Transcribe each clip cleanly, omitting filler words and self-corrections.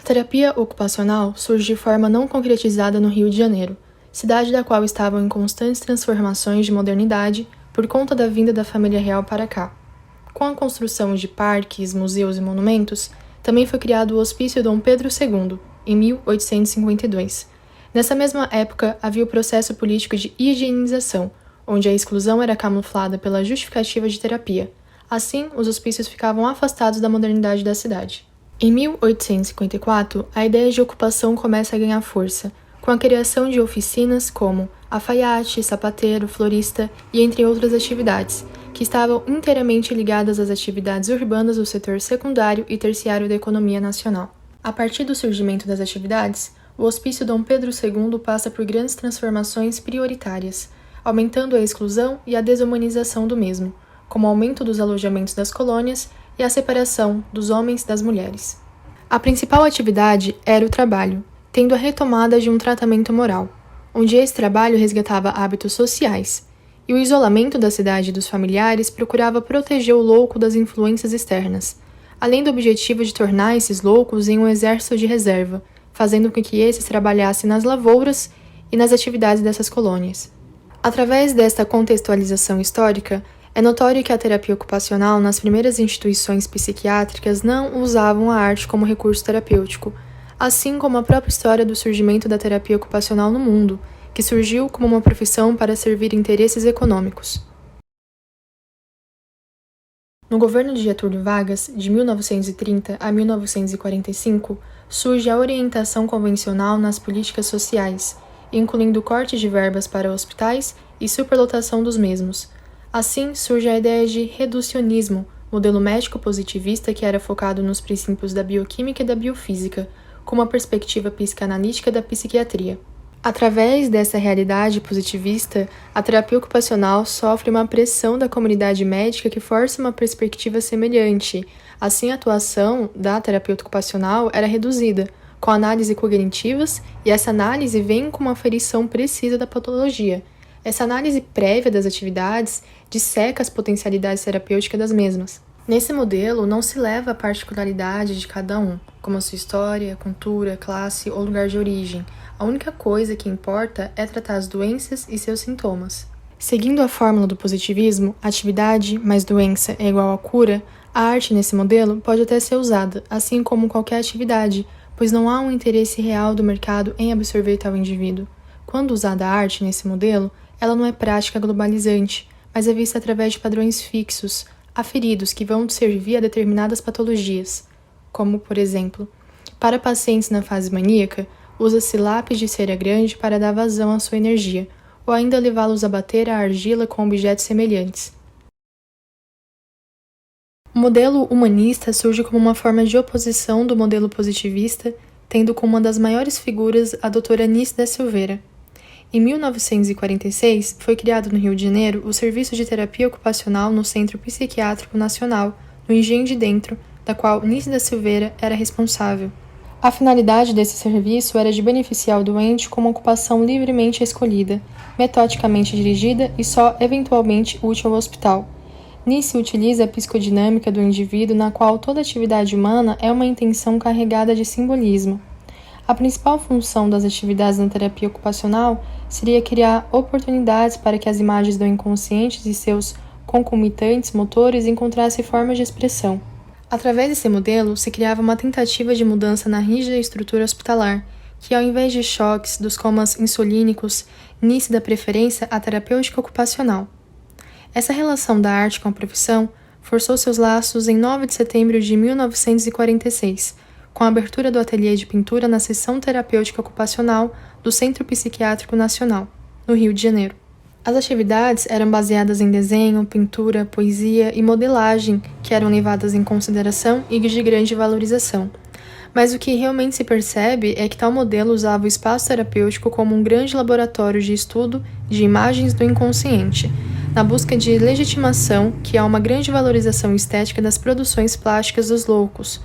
terapia ocupacional surge de forma não concretizada no Rio de Janeiro, cidade da qual estavam em constantes transformações de modernidade por conta da vinda da família real para cá. Com a construção de parques, museus e monumentos, também foi criado o Hospício Dom Pedro II, em 1852. Nessa mesma época, havia o processo político de higienização, onde a exclusão era camuflada pela justificativa de terapia. Assim, os hospícios ficavam afastados da modernidade da cidade. Em 1854, a ideia de ocupação começa a ganhar força, com a criação de oficinas como alfaiate, sapateiro, florista e entre outras atividades, que estavam inteiramente ligadas às atividades urbanas do setor secundário e terciário da economia nacional. A partir do surgimento das atividades, o Hospício Dom Pedro II passa por grandes transformações prioritárias, aumentando a exclusão e a desumanização do mesmo, como o aumento dos alojamentos das colônias e a separação dos homens das mulheres. A principal atividade era o trabalho, tendo a retomada de um tratamento moral, onde esse trabalho resgatava hábitos sociais, e o isolamento da cidade e dos familiares procurava proteger o louco das influências externas, além do objetivo de tornar esses loucos em um exército de reserva, fazendo com que esses trabalhassem nas lavouras e nas atividades dessas colônias. Através desta contextualização histórica, é notório que a terapia ocupacional nas primeiras instituições psiquiátricas não usavam a arte como recurso terapêutico, assim como a própria história do surgimento da terapia ocupacional no mundo, que surgiu como uma profissão para servir interesses econômicos. No governo de Getúlio Vargas, de 1930 a 1945, surge a orientação convencional nas políticas sociais, incluindo corte de verbas para hospitais e superlotação dos mesmos. Assim, surge a ideia de reducionismo, modelo médico positivista que era focado nos princípios da bioquímica e da biofísica, com uma perspectiva psicanalítica da psiquiatria. Através dessa realidade positivista, a terapia ocupacional sofre uma pressão da comunidade médica que força uma perspectiva semelhante. Assim, a atuação da terapia ocupacional era reduzida, com análise cognitivas, e essa análise vem com uma aferição precisa da patologia. Essa análise prévia das atividades disseca as potencialidades terapêuticas das mesmas. Nesse modelo, não se leva a particularidade de cada um, como a sua história, cultura, classe ou lugar de origem. A única coisa que importa é tratar as doenças e seus sintomas. Seguindo a fórmula do positivismo, atividade mais doença é igual a cura, a arte nesse modelo pode até ser usada, assim como qualquer atividade, pois não há um interesse real do mercado em absorver tal indivíduo. Quando usada a arte nesse modelo, ela não é prática globalizante, mas é vista através de padrões fixos, aferidos que vão servir a determinadas patologias, como, por exemplo, para pacientes na fase maníaca, usa-se lápis de cera grande para dar vazão à sua energia, ou ainda levá-los a bater a argila com objetos semelhantes. O modelo humanista surge como uma forma de oposição do modelo positivista, tendo como uma das maiores figuras a doutora Nice da Silveira. Em 1946, foi criado no Rio de Janeiro o Serviço de Terapia Ocupacional no Centro Psiquiátrico Nacional, no Engenho de Dentro, da qual Nice da Silveira era responsável. A finalidade desse serviço era de beneficiar o doente com uma ocupação livremente escolhida, metodicamente dirigida e só eventualmente útil ao hospital. Nice utiliza a psicodinâmica do indivíduo, na qual toda atividade humana é uma intenção carregada de simbolismo. A principal função das atividades na terapia ocupacional seria criar oportunidades para que as imagens do inconsciente e seus concomitantes motores encontrassem formas de expressão. Através desse modelo, se criava uma tentativa de mudança na rígida estrutura hospitalar, que ao invés de choques dos comas insulínicos, Nice dá preferência à terapêutica ocupacional. Essa relação da arte com a profissão forçou seus laços em 9 de setembro de 1946, com a abertura do ateliê de pintura na seção terapêutica ocupacional do Centro Psiquiátrico Nacional, no Rio de Janeiro. As atividades eram baseadas em desenho, pintura, poesia e modelagem, que eram levadas em consideração e de grande valorização. Mas o que realmente se percebe é que tal modelo usava o espaço terapêutico como um grande laboratório de estudo de imagens do inconsciente, na busca de legitimação que há uma grande valorização estética das produções plásticas dos loucos.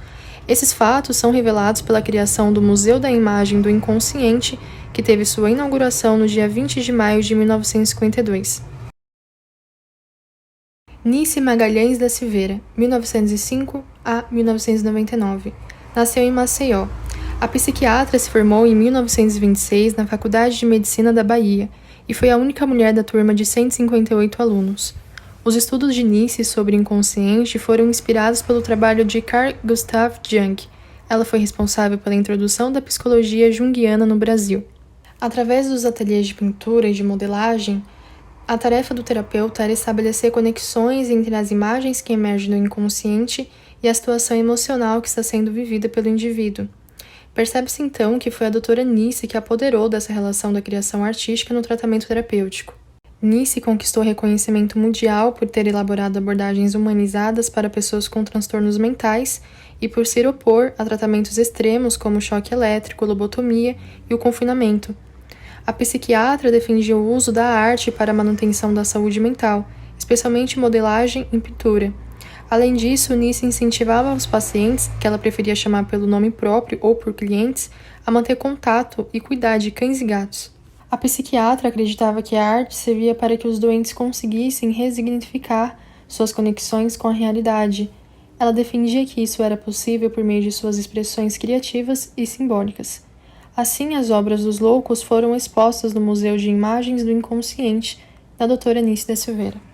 Esses fatos são revelados pela criação do Museu da Imagem do Inconsciente, que teve sua inauguração no dia 20 de maio de 1952. Nice Magalhães da Silveira, 1905 a 1999. Nasceu em Maceió. A psiquiatra se formou em 1926 na Faculdade de Medicina da Bahia e foi a única mulher da turma de 158 alunos. Os estudos de Nice sobre o inconsciente foram inspirados pelo trabalho de Carl Gustav Jung. Ela foi responsável pela introdução da psicologia junguiana no Brasil. Através dos ateliês de pintura e de modelagem, a tarefa do terapeuta era estabelecer conexões entre as imagens que emergem do inconsciente e a situação emocional que está sendo vivida pelo indivíduo. Percebe-se então que foi a doutora Nice que apoderou dessa relação da criação artística no tratamento terapêutico. Nice conquistou reconhecimento mundial por ter elaborado abordagens humanizadas para pessoas com transtornos mentais e por se opor a tratamentos extremos como o choque elétrico, lobotomia e o confinamento. A psiquiatra defendia o uso da arte para a manutenção da saúde mental, especialmente modelagem e pintura. Além disso, Nice incentivava os pacientes, que ela preferia chamar pelo nome próprio ou por clientes, a manter contato e cuidar de cães e gatos. A psiquiatra acreditava que a arte servia para que os doentes conseguissem resignificar suas conexões com a realidade. Ela defendia que isso era possível por meio de suas expressões criativas e simbólicas. Assim, as obras dos loucos foram expostas no Museu de Imagens do Inconsciente da doutora Nice da Silveira.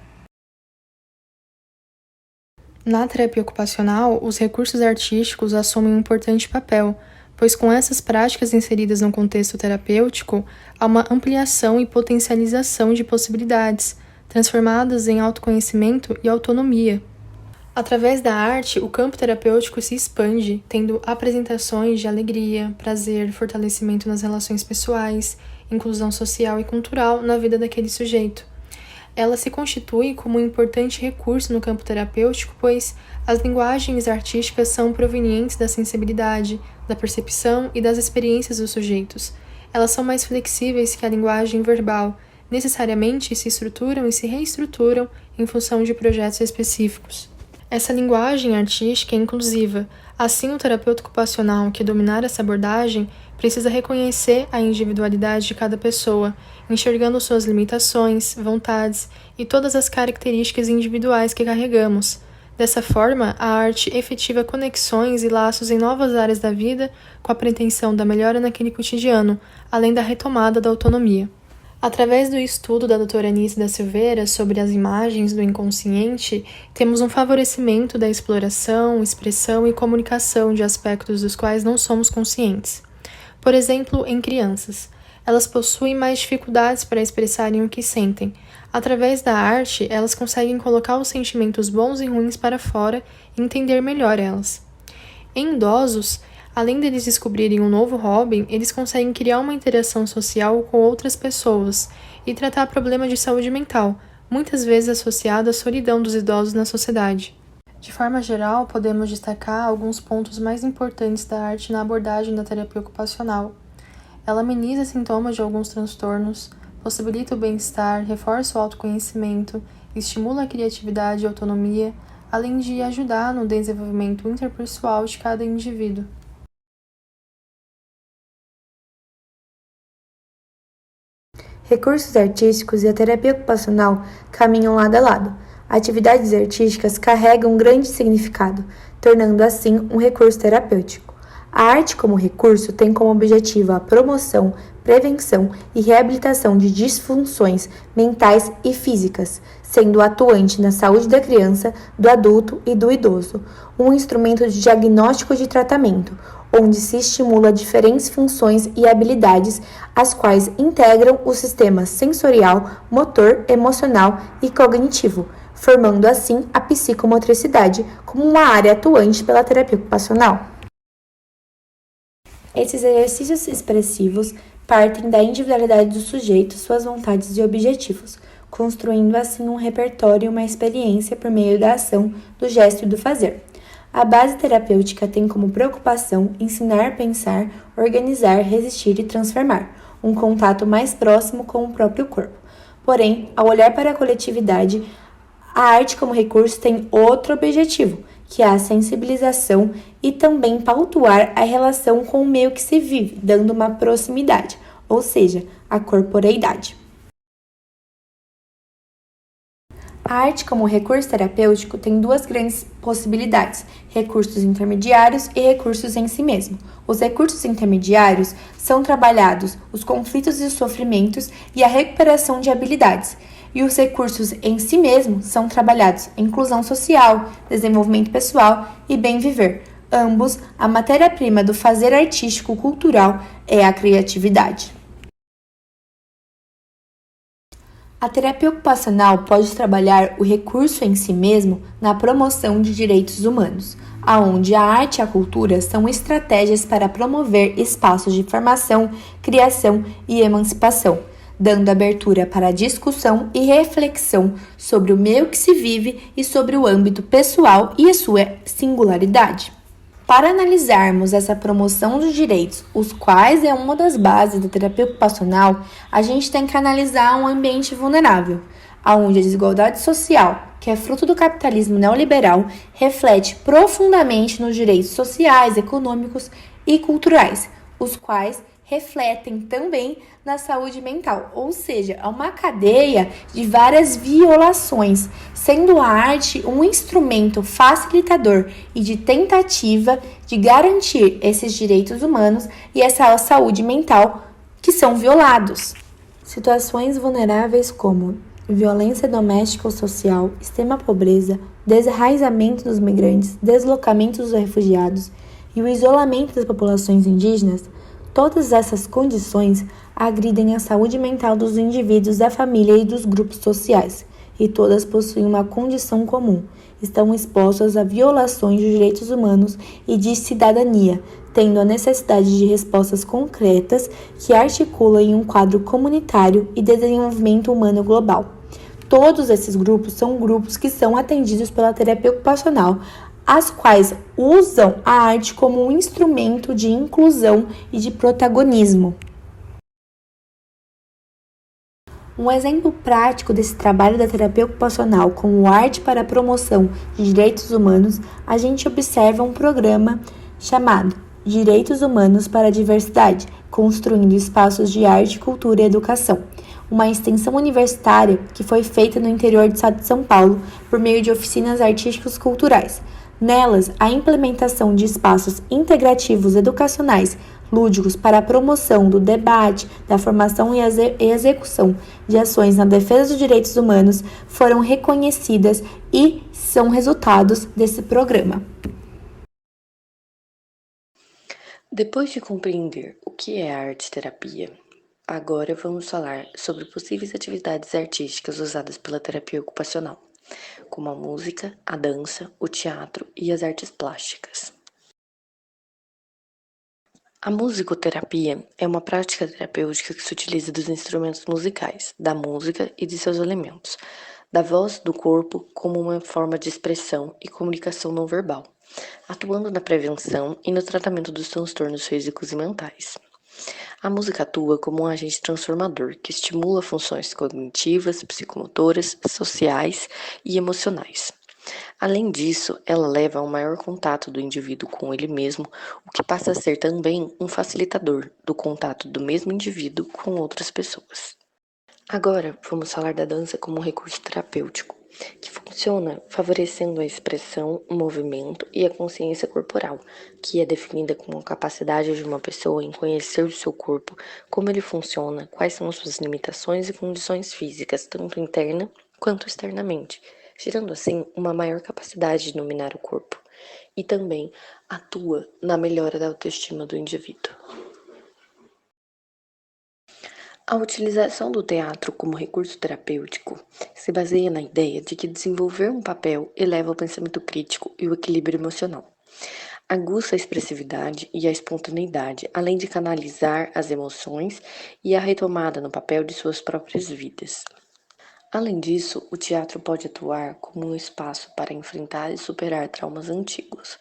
Na terapia ocupacional, os recursos artísticos assumem um importante papel, pois com essas práticas inseridas no contexto terapêutico, há uma ampliação e potencialização de possibilidades, transformadas em autoconhecimento e autonomia. Através da arte, o campo terapêutico se expande, tendo apresentações de alegria, prazer, fortalecimento nas relações pessoais, inclusão social e cultural na vida daquele sujeito. Ela se constitui como um importante recurso no campo terapêutico, pois as linguagens artísticas são provenientes da sensibilidade, da percepção e das experiências dos sujeitos. Elas são mais flexíveis que a linguagem verbal, necessariamente se estruturam e se reestruturam em função de projetos específicos. Essa linguagem artística é inclusiva. Assim, o terapeuta ocupacional que dominar essa abordagem precisa reconhecer a individualidade de cada pessoa, enxergando suas limitações, vontades e todas as características individuais que carregamos. Dessa forma, a arte efetiva conexões e laços em novas áreas da vida com a pretensão da melhora naquele cotidiano, além da retomada da autonomia. Através do estudo da doutora Nice da Silveira sobre as imagens do inconsciente, temos um favorecimento da exploração, expressão e comunicação de aspectos dos quais não somos conscientes. Por exemplo, em crianças, elas possuem mais dificuldades para expressarem o que sentem. Através da arte, elas conseguem colocar os sentimentos bons e ruins para fora e entender melhor elas. Em idosos, além deles descobrirem um novo hobby, eles conseguem criar uma interação social com outras pessoas e tratar problemas de saúde mental, muitas vezes associado à solidão dos idosos na sociedade. De forma geral, podemos destacar alguns pontos mais importantes da arte na abordagem da terapia ocupacional. Ela ameniza sintomas de alguns transtornos, possibilita o bem-estar, reforça o autoconhecimento, estimula a criatividade e autonomia, além de ajudar no desenvolvimento interpessoal de cada indivíduo. Recursos artísticos e a terapia ocupacional caminham lado a lado. Atividades artísticas carregam um grande significado, tornando assim um recurso terapêutico. A arte como recurso tem como objetivo a promoção, prevenção e reabilitação de disfunções mentais e físicas, sendo atuante na saúde da criança, do adulto e do idoso, um instrumento de diagnóstico e de tratamento, onde se estimula diferentes funções e habilidades, as quais integram o sistema sensorial, motor, emocional e cognitivo, formando assim a psicomotricidade como uma área atuante pela terapia ocupacional. Esses exercícios expressivos partem da individualidade do sujeito, suas vontades e objetivos, construindo assim um repertório e uma experiência por meio da ação, do gesto e do fazer. A base terapêutica tem como preocupação ensinar, pensar, organizar, resistir e transformar, um contato mais próximo com o próprio corpo. Porém, ao olhar para a coletividade, a arte como recurso tem outro objetivo, que é a sensibilização e também pautuar a relação com o meio que se vive, dando uma proximidade, ou seja, a corporeidade. A arte como recurso terapêutico tem duas grandes possibilidades: recursos intermediários e recursos em si mesmo. Os recursos intermediários são trabalhados os conflitos e os sofrimentos e a recuperação de habilidades. E os recursos em si mesmo são trabalhados inclusão social, desenvolvimento pessoal e bem viver. Ambos, a matéria-prima do fazer artístico-cultural é a criatividade. A terapia ocupacional pode trabalhar o recurso em si mesmo na promoção de direitos humanos, aonde a arte e a cultura são estratégias para promover espaços de formação, criação e emancipação, dando abertura para discussão e reflexão sobre o meio que se vive e sobre o âmbito pessoal e a sua singularidade. Para analisarmos essa promoção dos direitos, os quais é uma das bases da terapia ocupacional, a gente tem que analisar um ambiente vulnerável, onde a desigualdade social, que é fruto do capitalismo neoliberal, reflete profundamente nos direitos sociais, econômicos e culturais, os quais refletem também na saúde mental, ou seja, é uma cadeia de várias violações, sendo a arte um instrumento facilitador e de tentativa de garantir esses direitos humanos e essa saúde mental que são violados. Situações vulneráveis como violência doméstica ou social, extrema pobreza, desenraizamento dos migrantes, deslocamento dos refugiados e o isolamento das populações indígenas. Todas essas condições agridem a saúde mental dos indivíduos, da família e dos grupos sociais, e todas possuem uma condição comum: estão expostas a violações de direitos humanos e de cidadania, tendo a necessidade de respostas concretas que articulam um quadro comunitário e de desenvolvimento humano global. Todos esses grupos são grupos que são atendidos pela terapia ocupacional, as quais usam a arte como um instrumento de inclusão e de protagonismo. Um exemplo prático desse trabalho da terapia ocupacional como arte para a promoção de direitos humanos, a gente observa um programa chamado Direitos Humanos para a Diversidade, construindo espaços de arte, cultura e educação. Uma extensão universitária que foi feita no interior do estado de São Paulo por meio de oficinas artísticas culturais. Nelas, a implementação de espaços integrativos educacionais lúdicos para a promoção do debate, da formação e execução de ações na defesa dos direitos humanos foram reconhecidas e são resultados desse programa. Depois de compreender o que é a arte-terapia, agora vamos falar sobre possíveis atividades artísticas usadas pela terapia ocupacional, como a música, a dança, o teatro e as artes plásticas. A musicoterapia é uma prática terapêutica que se utiliza dos instrumentos musicais, da música e de seus elementos, da voz, do corpo, como uma forma de expressão e comunicação não verbal, atuando na prevenção e no tratamento dos transtornos físicos e mentais. A música atua como um agente transformador que estimula funções cognitivas, psicomotoras, sociais e emocionais. Além disso, ela leva a um maior contato do indivíduo com ele mesmo, o que passa a ser também um facilitador do contato do mesmo indivíduo com outras pessoas. Agora, vamos falar da dança como um recurso terapêutico, que funciona favorecendo a expressão, o movimento e a consciência corporal, que é definida como a capacidade de uma pessoa em conhecer o seu corpo, como ele funciona, quais são as suas limitações e condições físicas, tanto interna quanto externamente, gerando assim uma maior capacidade de dominar o corpo, e também atua na melhora da autoestima do indivíduo. A utilização do teatro como recurso terapêutico se baseia na ideia de que desenvolver um papel eleva o pensamento crítico e o equilíbrio emocional. Aguça a expressividade e a espontaneidade, além de canalizar as emoções e a retomada no papel de suas próprias vidas. Além disso, o teatro pode atuar como um espaço para enfrentar e superar traumas antigos,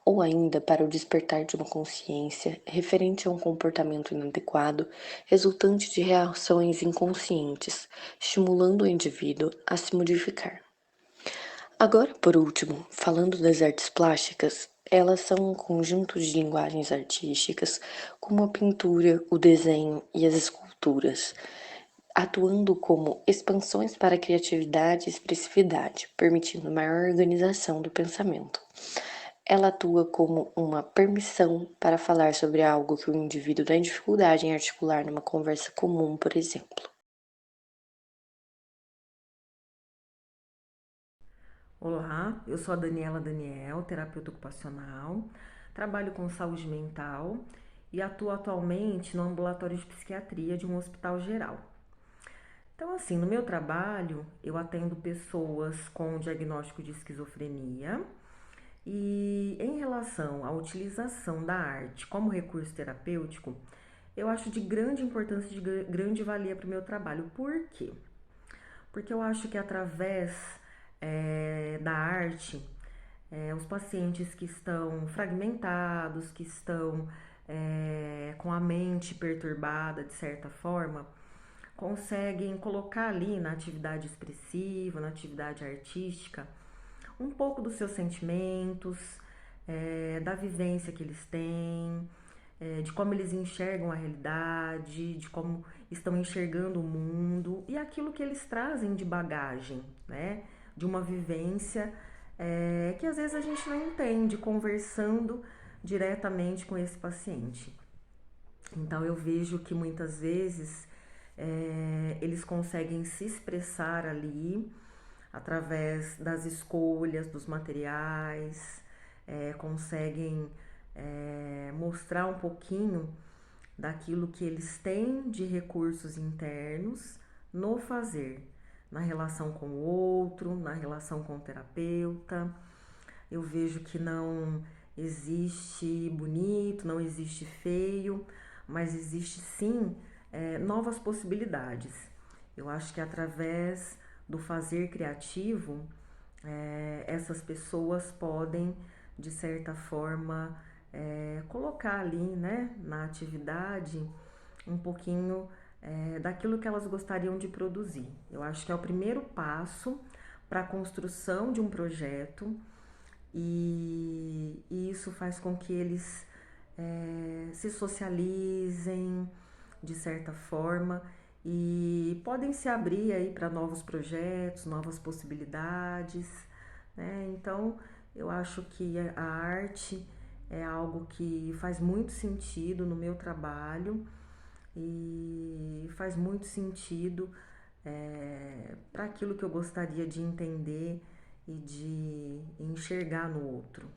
ou ainda para o despertar de uma consciência referente a um comportamento inadequado, resultante de reações inconscientes, estimulando o indivíduo a se modificar. Agora, por último, falando das artes plásticas, elas são um conjunto de linguagens artísticas, como a pintura, o desenho e as esculturas, atuando como expansões para a criatividade e expressividade, permitindo maior organização do pensamento. Ela atua como uma permissão para falar sobre algo que o indivíduo tem dificuldade em articular numa conversa comum, por exemplo. Olá, eu sou a Daniela Daniel, terapeuta ocupacional, trabalho com saúde mental e atuo atualmente no ambulatório de psiquiatria de um hospital geral. Então, assim, no meu trabalho, eu atendo pessoas com diagnóstico de esquizofrenia e em relação à utilização da arte como recurso terapêutico, eu acho de grande importância, de grande valia para o meu trabalho. Por quê? Porque eu acho que através da arte, os pacientes que estão fragmentados, que estão com a mente perturbada de certa forma, conseguem colocar ali na atividade expressiva, na atividade artística, um pouco dos seus sentimentos, da vivência que eles têm, de como eles enxergam a realidade, de como estão enxergando o mundo e aquilo que eles trazem de bagagem, né? De uma vivência que às vezes a gente não entende conversando diretamente com esse paciente. Então eu vejo que muitas vezes eles conseguem se expressar ali através das escolhas, dos materiais, conseguem mostrar um pouquinho daquilo que eles têm de recursos internos no fazer, na relação com o outro, na relação com o terapeuta. Eu vejo que não existe bonito, não existe feio, mas existe sim novas possibilidades. Eu acho que através do fazer criativo, essas pessoas podem, de certa forma, colocar ali, né, na atividade um pouquinho daquilo que elas gostariam de produzir. Eu acho que é o primeiro passo para a construção de um projeto e isso faz com que eles se socializem de certa forma e podem se abrir aí para novos projetos, novas possibilidades, né? Então, eu acho que a arte é algo que faz muito sentido no meu trabalho e faz muito sentido para aquilo que eu gostaria de entender e de enxergar no outro.